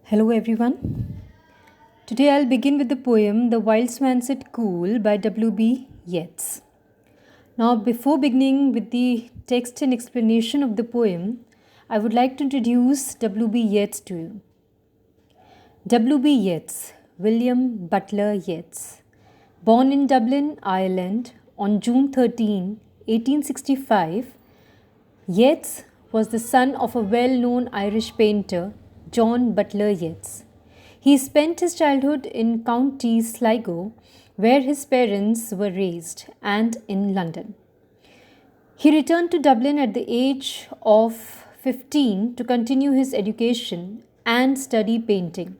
Hello everyone. Today I'll begin with the poem The Wild Swan Sit Cool by W.B. Yeats. Now, before beginning with the text and explanation of the poem, I would like to introduce W.B. Yeats to you. W.B. Yeats, William Butler Yeats, born in Dublin, Ireland on June 13, 1865, Yeats was the son of a well-known Irish painter, John Butler Yeats. He spent his childhood in County Sligo, where his parents were raised, and in London. He returned to Dublin at the age of 15 to continue his education and study painting,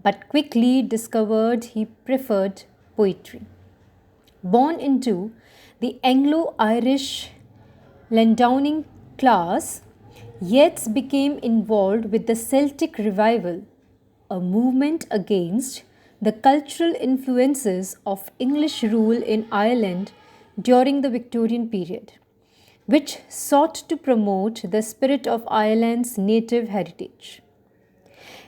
but quickly discovered he preferred poetry. Born into the Anglo-Irish Landowning class, Yeats became involved with the Celtic Revival, a movement against the cultural influences of English rule in Ireland during the Victorian period, which sought to promote the spirit of Ireland's native heritage.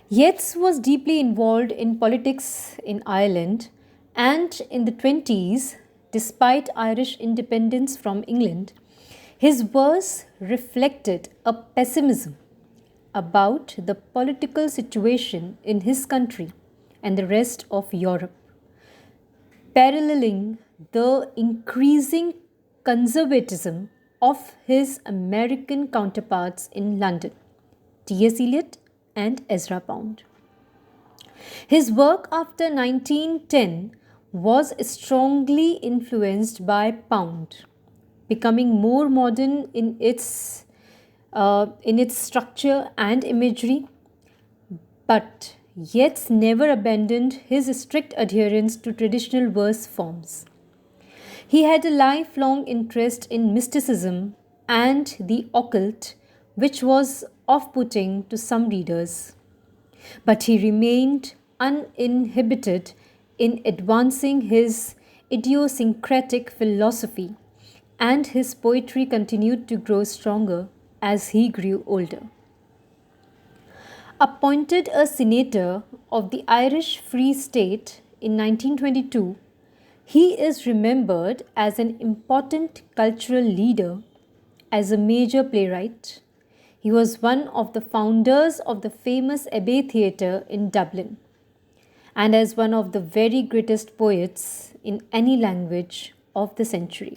Yeats was deeply involved in politics in Ireland, and in the 20s, despite Irish independence from England, his verse reflected a pessimism about the political situation in his country and the rest of Europe, paralleling the increasing conservatism of his American counterparts in London, T.S. Eliot and Ezra Pound. His work after 1910 was strongly influenced by Pound, becoming more modern in its structure and imagery, but Yeats never abandoned his strict adherence to traditional verse forms. He had a lifelong interest in mysticism and the occult, which was off-putting to some readers, but he remained uninhibited in advancing his idiosyncratic philosophy, and his poetry continued to grow stronger as he grew older. Appointed a senator of the Irish Free State in 1922, he is remembered as an important cultural leader, as a major playwright. He was one of the founders of the famous Abbey Theatre in Dublin, and as one of the very greatest poets in any language of the century.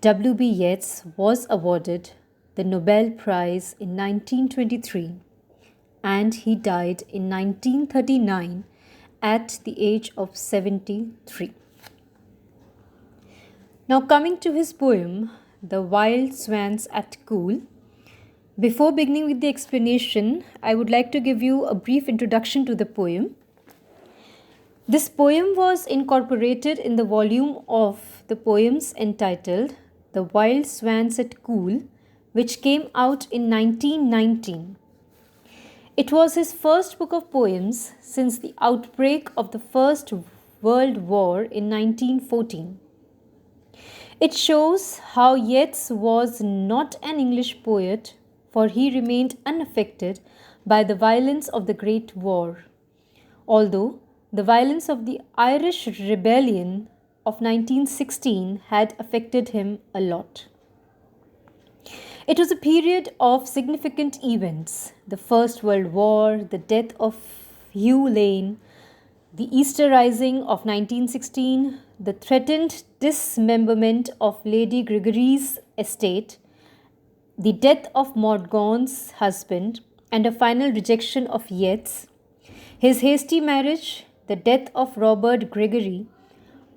W.B. Yeats was awarded the Nobel Prize in 1923, and he died in 1939 at the age of 73. Now, coming to his poem, The Wild Swans at Cool. Before beginning with the explanation, I would like to give you a brief introduction to the poem. This poem was incorporated in the volume of the poems entitled The Wild Swans at Cool, which came out in 1919. It was his first book of poems since the outbreak of the First World War in 1914. It shows how Yeats was not an English poet, for he remained unaffected by the violence of the Great War, although the violence of the Irish Rebellion of 1916 had affected him a lot. It was a period of significant events: the First World War, the death of Hugh Lane, the Easter Rising of 1916, the threatened dismemberment of Lady Gregory's estate, the death of Morgaunt's husband, and a final rejection of Yeats, his hasty marriage, the death of Robert Gregory.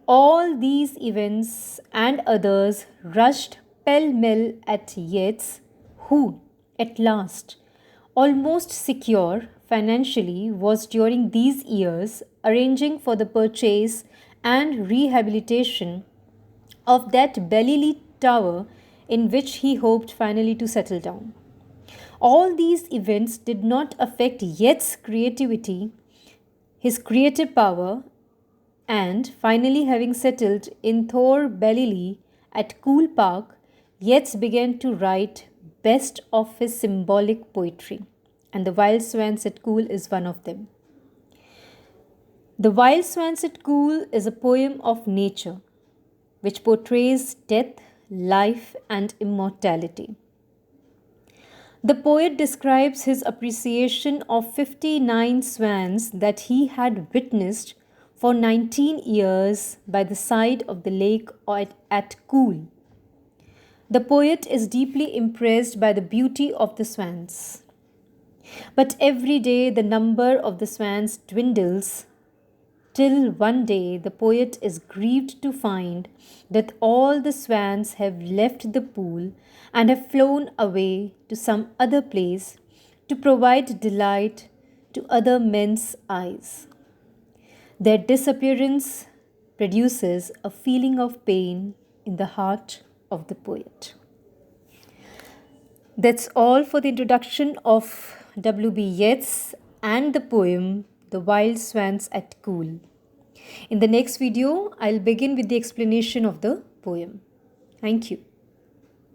All these events and others rushed pell-mell at Yeats, who, at last, almost secure financially, was during these years arranging for the purchase and rehabilitation of that Balliol Tower in which he hoped finally to settle down. All these events did not affect Yeats' creativity, his creative power, and finally, having settled in Thor Balliol at Cool Park, Yeats began to write best of his symbolic poetry, and The Wild Swans at Cool is one of them. The Wild Swans at Cool is a poem of nature which portrays death, life, and immortality. The poet describes his appreciation of 59 swans that he had witnessed for 19 years by the side of the lake at Cool. The poet is deeply impressed by the beauty of the swans. But every day the number of the swans dwindles till one day the poet is grieved to find that all the swans have left the pool and have flown away to some other place to provide delight to other men's eyes. Their disappearance produces a feeling of pain in the heart of the poet. That's all for the introduction of W.B. Yeats and the poem The Wild Swans at Cool. In the next video, I'll begin with the explanation of the poem. Thank you.